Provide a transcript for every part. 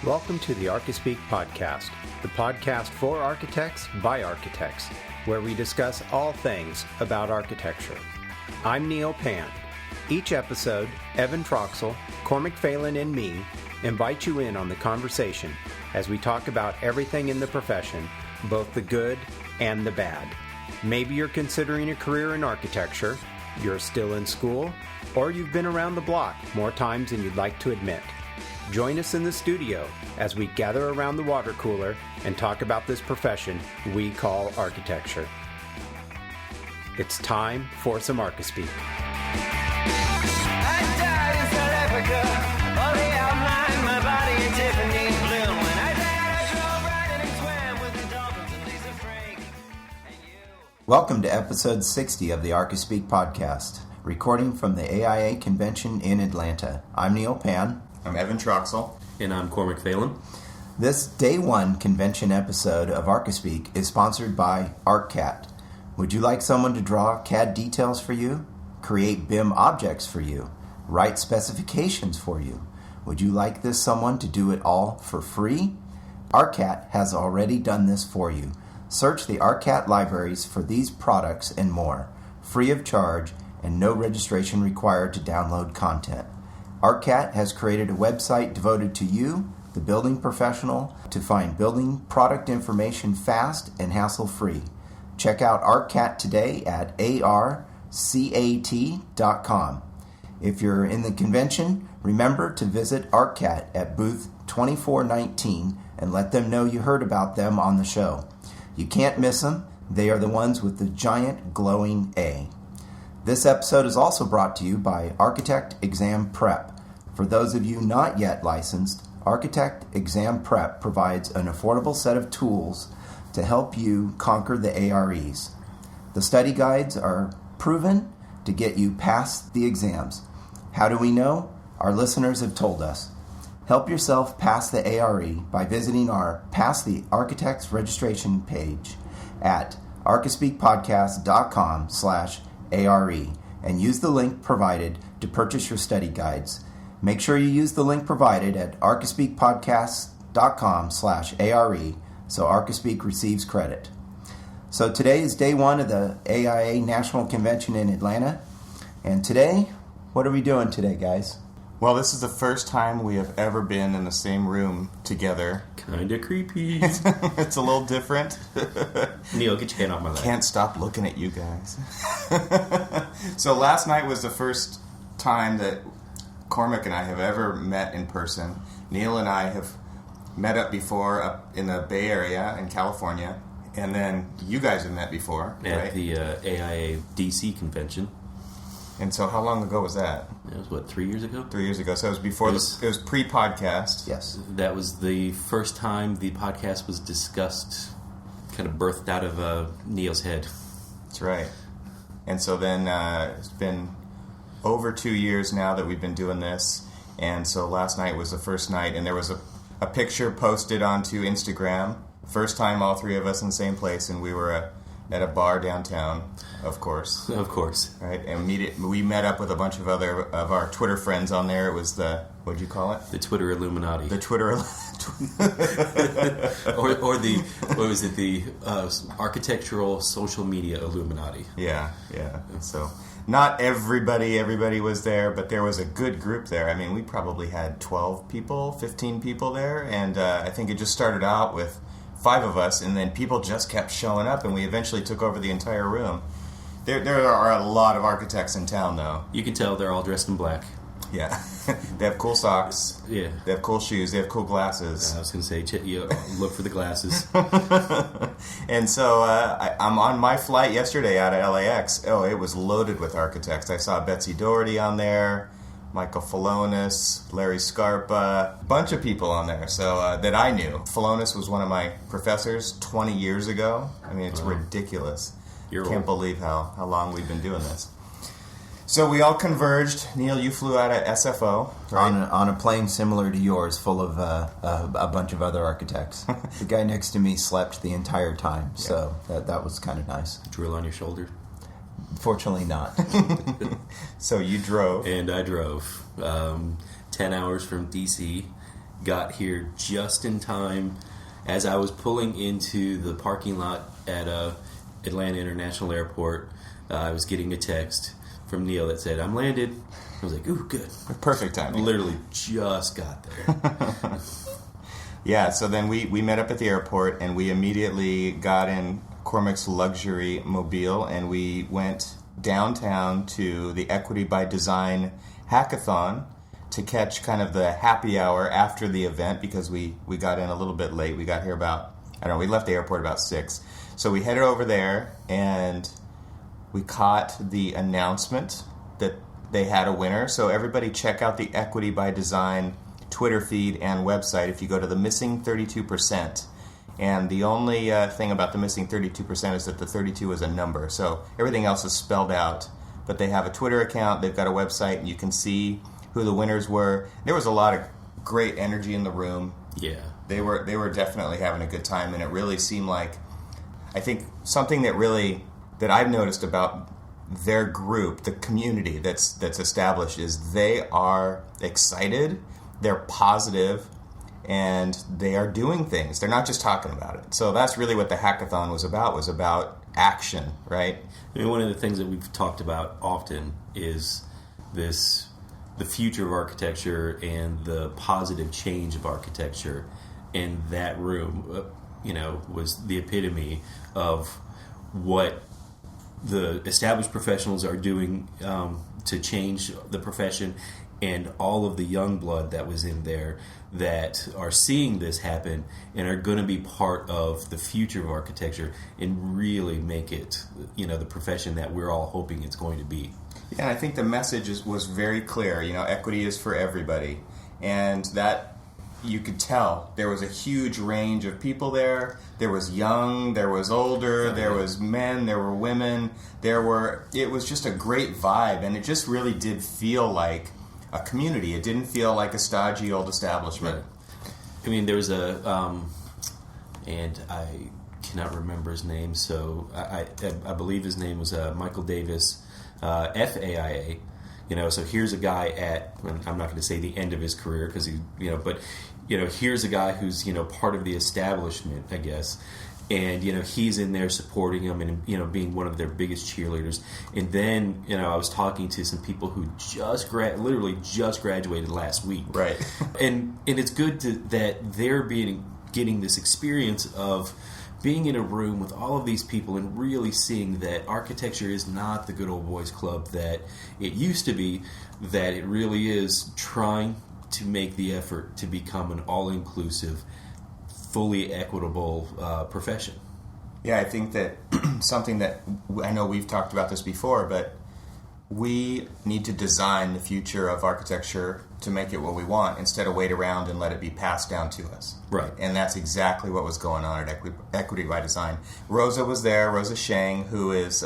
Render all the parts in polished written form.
Welcome to the Archispeak podcast, the podcast for architects by architects, where we discuss all things about architecture. I'm Neil Pan. Each episode, Evan Troxel, Cormac Phelan, and me invite you in on the conversation as we talk about everything in the profession, both the good and the bad. Maybe you're considering a career in architecture, you're still in school, or you've been around the block more times than you'd like to admit. Join us in the studio as we gather around the water cooler and talk about this profession we call architecture. It's time for some Archispeak. I died in South Africa, only outlined my body in Tiffany blue. When I died, I drove right and swam with the dolphins and Lisa Frank. And you. Welcome to episode 60 of the Archispeak podcast, recording from the AIA convention in Atlanta. I'm Neil Pan. I'm Evan Troxel. And I'm Cormac Phelan. This day one convention episode of Archispeak is sponsored by ArcCAD. Would you like someone to draw CAD details for you? Create BIM objects for you? Write specifications for you? Would you like this someone to do it all for free? ArcCAD has already done this for you. Search the ArcCAD libraries for these products and more, free of charge and no registration required to download content. ArcCAD has created a website devoted to you, the building professional, to find building product information fast and hassle-free. Check out ArcCAD today at arcat.com. If you're in the convention, remember to visit ArcCAD at booth 2419 and let them know you heard about them on the show. You can't miss them. They are the ones with the giant glowing A. This episode is also brought to you by Architect Exam Prep. For those of you not yet licensed, Architect Exam Prep provides an affordable set of tools to help you conquer the AREs. The study guides are proven to get you past the exams. How do we know? Our listeners have told us. Help yourself pass the ARE by visiting our Pass the Architects registration page at archispeakpodcast.com/ARE and use the link provided to purchase your study guides. Make sure you use the link provided at archispeakpodcast.com/ARE so Archispeak receives credit. So today is day one of the AIA National Convention in Atlanta. And today, what are we doing today, guys? Well, this is the first time we have ever been in the same room together. Kinda creepy. It's a little different. Neil, get your hand off my leg. Can't stop looking at you guys. So last night was the first time that Cormac and I have ever met in person. Neil and I have met up before up in the Bay Area in California. And then you guys have met before, At right? the AIA DC convention. And so how long ago was that? That was, 3 years ago? 3 years ago. So it was before, it was pre-podcast. Yes. That was the first time the podcast was discussed, kind of birthed out of Neil's head. That's right. And so then it's been over 2 years now that we've been doing this. And so last night was the first night, and there was a picture posted onto Instagram. First time all three of us in the same place, and we were at a bar downtown, of course. Of course. Right? And we met up with a bunch of other of our Twitter friends on there. It was the, what'd you call it? The Twitter Illuminati. The Twitter or the, what was it, the Architectural Social Media Illuminati. Yeah. So not everybody was there, but there was a good group there. I mean, we probably had 12 people, 15 people there, and I think it just started out with 5 of us, and then people just kept showing up, and we eventually took over the entire room. There are a lot of architects in town, though. You can tell they're all dressed in black. Yeah. They have cool socks. Yeah. They have cool shoes. They have cool glasses. I was going to say, look for the glasses. And so I'm on my flight yesterday out of LAX. Oh, it was loaded with architects. I saw Betsy Doherty on there, Michael Falonis, Larry Scarpa, a bunch of people on there so that I knew. Falonis was one of my professors 20 years ago. I mean, it's ridiculous. Can't believe how long we've been doing this. So we all converged. Neil, you flew out of SFO, right? On a plane similar to yours, full of a bunch of other architects. The guy next to me slept the entire time, so that was kind of nice. Drill on your shoulder? Fortunately not. So you drove. And I drove 10 hours from D.C. got here just in time as I was pulling into the parking lot at Atlanta International Airport. I was getting a text from Neil that said, "I'm landed." I was like, "Ooh, good." Perfect timing. Literally just got there. Yeah, so then we met up at the airport, and we immediately got in Cormac's luxury mobile, and we went downtown to the Equity by Design hackathon to catch kind of the happy hour after the event, because we got in a little bit late. We got here about, we left the airport about 6. So we headed over there, and we caught the announcement that they had a winner. So everybody check out the Equity by Design Twitter feed and website if you go to the missing 32%. And the only thing about the missing 32% is that the 32 is a number. So everything else is spelled out. But they have a Twitter account, they've got a website, and you can see who the winners were. There was a lot of great energy in the room. Yeah. They were definitely having a good time, and it really seemed like, I think something that I've noticed about their group, the community that's established, is they are excited, they're positive, and they are doing things. They're not just talking about it. So that's really what the hackathon was about action, right? I mean, one of the things that we've talked about often is the future of architecture and the positive change of architecture. And that room, was the epitome of what the established professionals are doing to change the profession, and all of the young blood that was in there that are seeing this happen and are going to be part of the future of architecture and really make it, the profession that we're all hoping it's going to be. Yeah, I think the message was very clear. Equity is for everybody. And that, you could tell, there was a huge range of people there. There was young, there was older, there was men, there were women. It was just a great vibe, and it just really did feel like a community. It didn't feel like a stodgy old establishment. Right. I mean, there was and I cannot remember his name, so I believe his name was Michael Davis, FAIA. So here's a guy I'm not going to say the end of his career, because here's a guy who's, part of the establishment, I guess. And, he's in there supporting them and, being one of their biggest cheerleaders. And then, I was talking to some people who literally just graduated last week. Right. and it's good that they're getting this experience of being in a room with all of these people and really seeing that architecture is not the good old boys club that it used to be, that it really is trying to make the effort to become an all-inclusive, fully equitable profession. Yeah, I think that something that, I know we've talked about this before, but we need to design the future of architecture to make it what we want, instead of wait around and let it be passed down to us. Right. And that's exactly what was going on at Equity by Design. Rosa was there, Rosa Shang, who is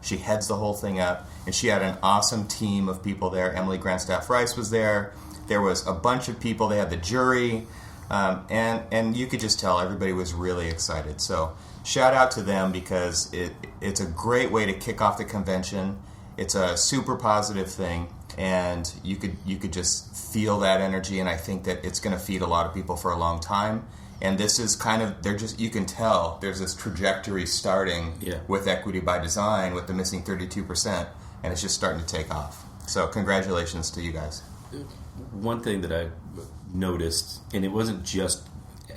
she heads the whole thing up, and she had an awesome team of people there. Emily Grandstaff Rice was there. There was a bunch of people. They had the jury, and you could just tell everybody was really excited. So shout out to them, because it's a great way to kick off the convention. It's a super positive thing, and you could just feel that energy, and I think that it's going to feed a lot of people for a long time. And this is kind of, you can tell there's this trajectory starting with Equity by Design, with the missing 32%, and it's just starting to take off. So congratulations to you guys. One thing that I noticed, and it wasn't just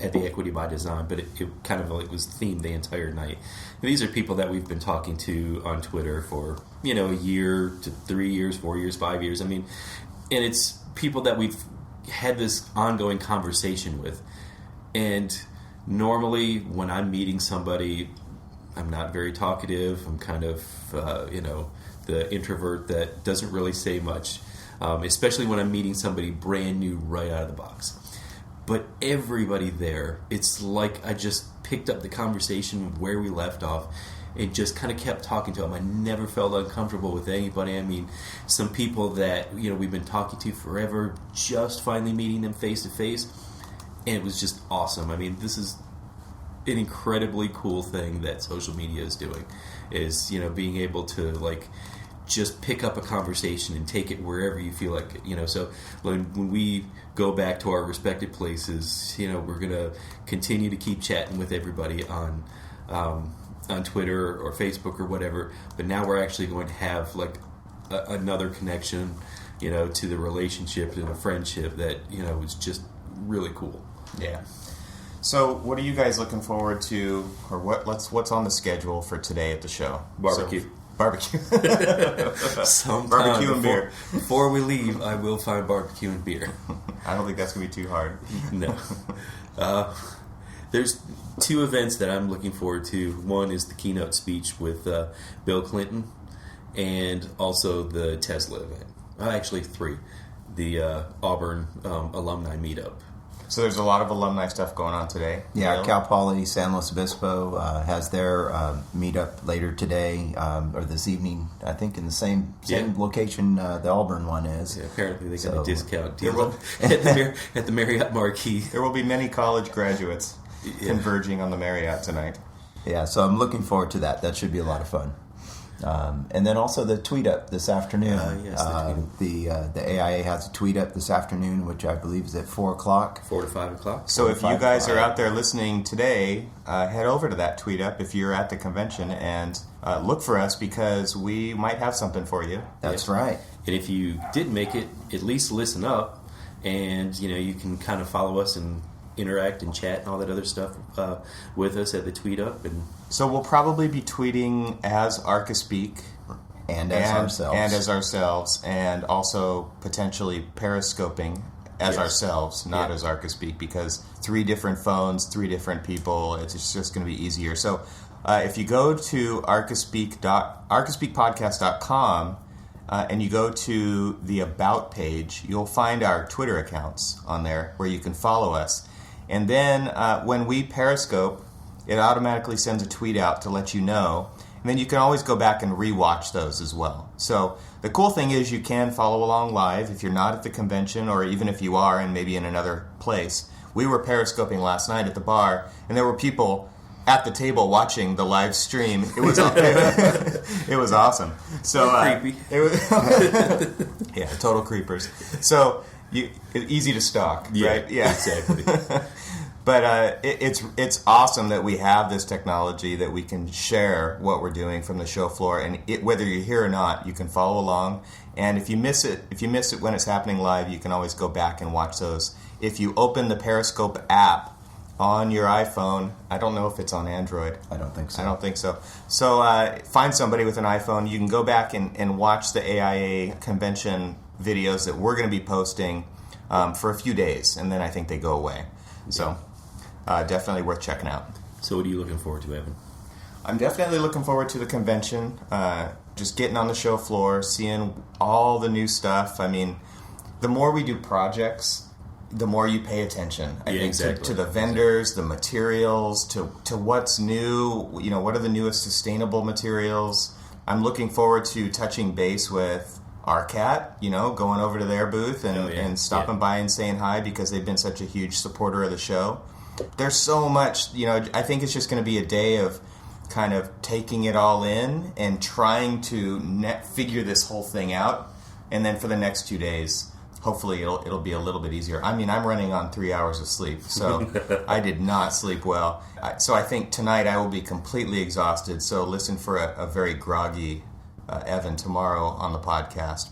at the Equity by Design, but it kind of like was themed the entire night. These are people that we've been talking to on Twitter for, a year to 3 years, 4 years, 5 years. I mean, and it's people that we've had this ongoing conversation with. And normally when I'm meeting somebody, I'm not very talkative. I'm kind of, the introvert that doesn't really say much, especially when I'm meeting somebody brand new right out of the box. But everybody there, it's like I just picked up the conversation where we left off and just kind of kept talking to them. I never felt uncomfortable with anybody. I mean, some people that, we've been talking to forever, just finally meeting them face to face, and it was just awesome. I mean, this is an incredibly cool thing that social media is doing, is, being able to, just pick up a conversation and take it wherever you feel like it. You know, so when we go back to our respective places, you know, we're gonna continue to keep chatting with everybody on Twitter or Facebook or whatever. But now we're actually going to have like another connection, you know, to the relationship and a friendship that, you know, is just really cool. Yeah. So, what are you guys looking forward to, or what's on the schedule for today at the show? Barbecue. Barbecue. Sometime Barbecue and beer. Before we leave, I will find barbecue and beer. I don't think that's going to be too hard. No. There's two events that I'm looking forward to. One is the keynote speech with Bill Clinton, and also the Tesla event. Actually, three. The Auburn alumni meetup. So there's a lot of alumni stuff going on today. Yeah, Neil? Cal Poly San Luis Obispo has their meetup later today or this evening. I think in the same location the Auburn one is. Yeah, apparently they got a discount There deal will- at the Marriott Marquis. There will be many college graduates converging on the Marriott tonight. Yeah, so I'm looking forward to that. That should be a lot of fun. And then also the tweet up this afternoon. Yes, the AIA has a tweet up this afternoon, which I believe is at 4 o'clock. 4 to 5 o'clock. So if you 45. guys are out there listening today, head over to that tweet up if you're at the convention and look for us because we might have something for you. That's Yes. right. And if you did make it, at least listen up, and you know you can kind of follow us and interact and chat and all that other stuff with us at the tweet up. And So we'll probably be tweeting as ArcaSpeak And as ourselves. and also potentially periscoping as Yes. ourselves, not Yeah. as ArcaSpeak, because 3 different phones, 3 different people, it's just going to be easier. So if you go to arcaspeakpodcast.com and you go to the About page, you'll find our Twitter accounts on there where you can follow us. And then when we periscope, it automatically sends a tweet out to let you know. And then you can always go back and rewatch those as well. So the cool thing is you can follow along live if you're not at the convention, or even if you are and maybe in another place. We were periscoping last night at the bar, and there were people at the table watching the live stream. It was it was awesome. So Creepy. It was yeah, total creepers. So easy to stalk, right? Yeah, exactly. But it's awesome that we have this technology that we can share what we're doing from the show floor, and whether you're here or not, you can follow along. And if you miss it when it's happening live, you can always go back and watch those. If you open the Periscope app on your iPhone, I don't know if it's on Android. I don't think so. I don't think so. So find somebody with an iPhone. You can go back and watch the AIA convention videos that we're going to be posting for a few days, and then I think they go away. So definitely worth checking out. So what are you looking forward to, Evan? I'm definitely looking forward to the convention, just getting on the show floor, seeing all the new stuff. I mean, the more we do projects, the more you pay attention. I think exactly. to the vendors, the materials, to what's new, you know, what are the newest sustainable materials. I'm looking forward to touching base with ARCAT, you know, going over to their booth and stopping by and saying hi because they've been such a huge supporter of the show. There's so much, you know, I think it's just going to be a day of kind of taking it all in and trying to figure this whole thing out. And then for the next 2 days, hopefully it'll be a little bit easier. I mean, I'm running on 3 hours of sleep, so I did not sleep well. So I think tonight I will be completely exhausted. So listen for a very groggy Evan tomorrow on the podcast.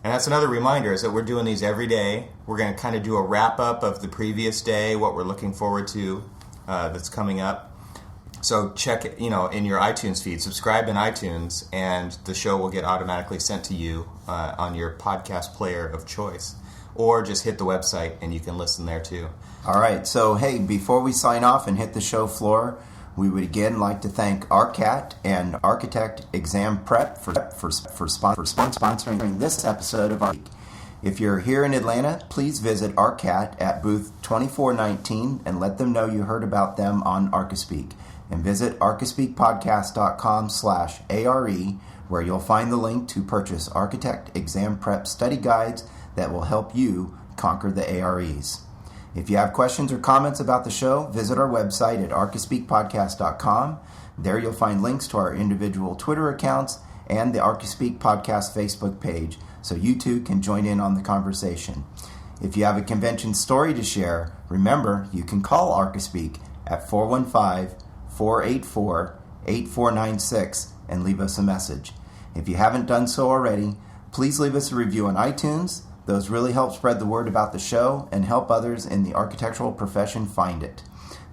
And that's another reminder is that we're doing these every day. We're going to kind of do a wrap-up of the previous day, what we're looking forward to that's coming up. So check it, you know, in your iTunes feed. Subscribe in iTunes, and the show will get automatically sent to you on your podcast player of choice. Or just hit the website, and you can listen there, too. All right. So, hey, before we sign off and hit the show floor, we would again like to thank ARCAT and Architect Exam Prep for sponsoring this episode of our week. If you're here in Atlanta, please visit ARCAT at booth 2419 and let them know you heard about them on ArcaSpeak. And visit arcaspeakpodcast.com/ARE, where you'll find the link to purchase Architect Exam Prep study guides that will help you conquer the AREs. If you have questions or comments about the show, visit our website at arcaspeakpodcast.com. There you'll find links to our individual Twitter accounts and the ArchiSpeak Podcast Facebook page so you too can join in on the conversation. If you have a convention story to share, remember you can call ArchiSpeak at 415-484-8496 and leave us a message. If you haven't done so already, please leave us a review on iTunes. Those really help spread the word about the show and help others in the architectural profession find it.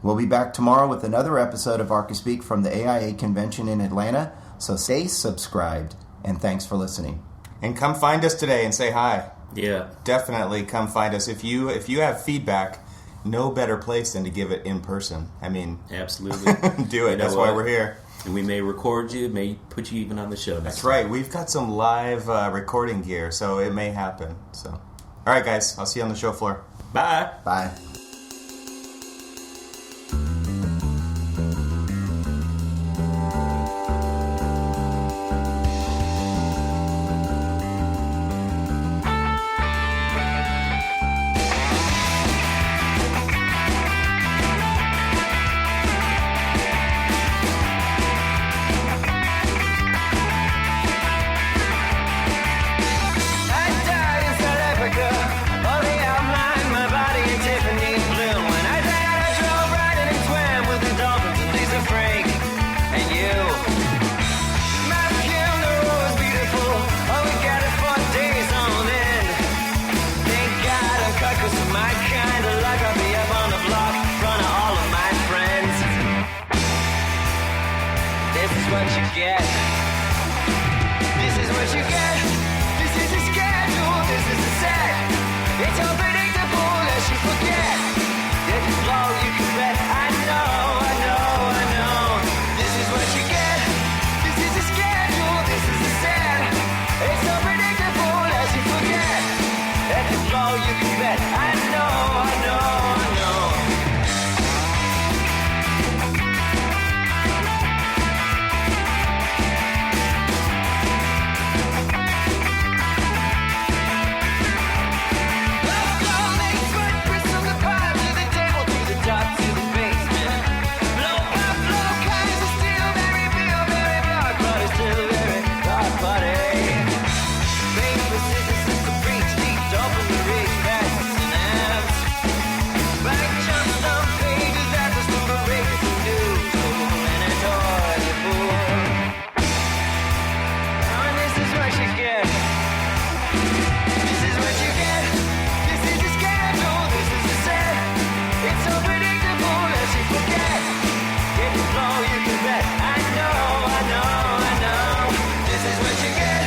We'll be back tomorrow with another episode of ArchiSpeak from the AIA convention in Atlanta, so stay subscribed, and thanks for listening. And come find us today and say hi. Yeah. Definitely come find us. If you have feedback, no better place than to give it in person. I mean, Absolutely. do it. That's why we're here. And we may record you, may put you even on the show next That's time. right. We've got some live recording gear, so it may happen. So, all right, guys. I'll see you on the show floor. Bye. Bye. I died in South Africa. Oh, they outlined my body in Tiffany blue. When I died, I drove right in and swam with the dolphins and Lisa Frank and you. My funeral was beautiful. Oh, we got it for days on end. Thank God I'm cut 'cause of my kind of luck. I'll be up on the block in front of all of my friends. This is what you get. This is what you get. This is the schedule. This is the set. It's unpredictable as you forget. If you blow, you can bet. I know, I know, I know. This is what you get. This is the schedule. This is the set. It's unpredictable as you forget. If you blow, you can bet. I know, I know, I know. This is what you get. This is the schedule. This is the set. It's unpredictable as you forget. If you blow, you can bet. I know, I know, I know. This is what you get.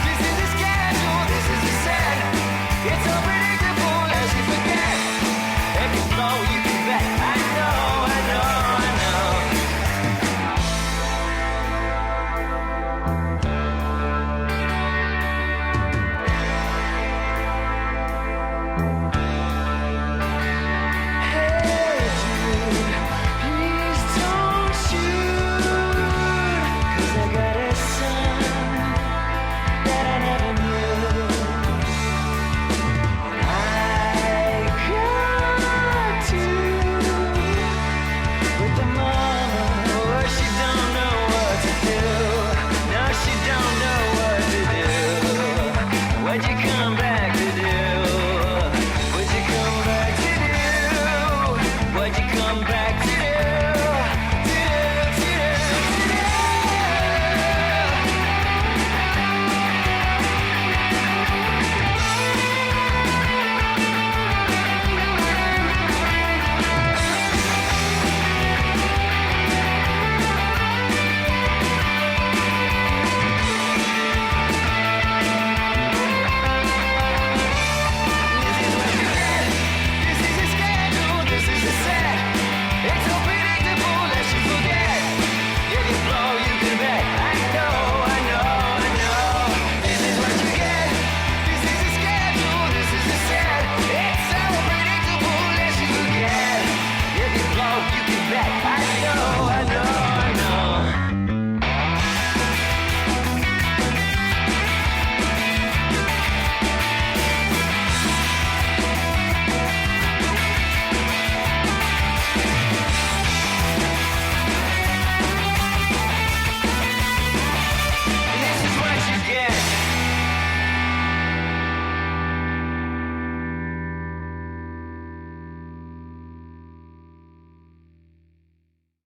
This is the schedule. This is the set. It's unpredictable as you forget. If you blow, you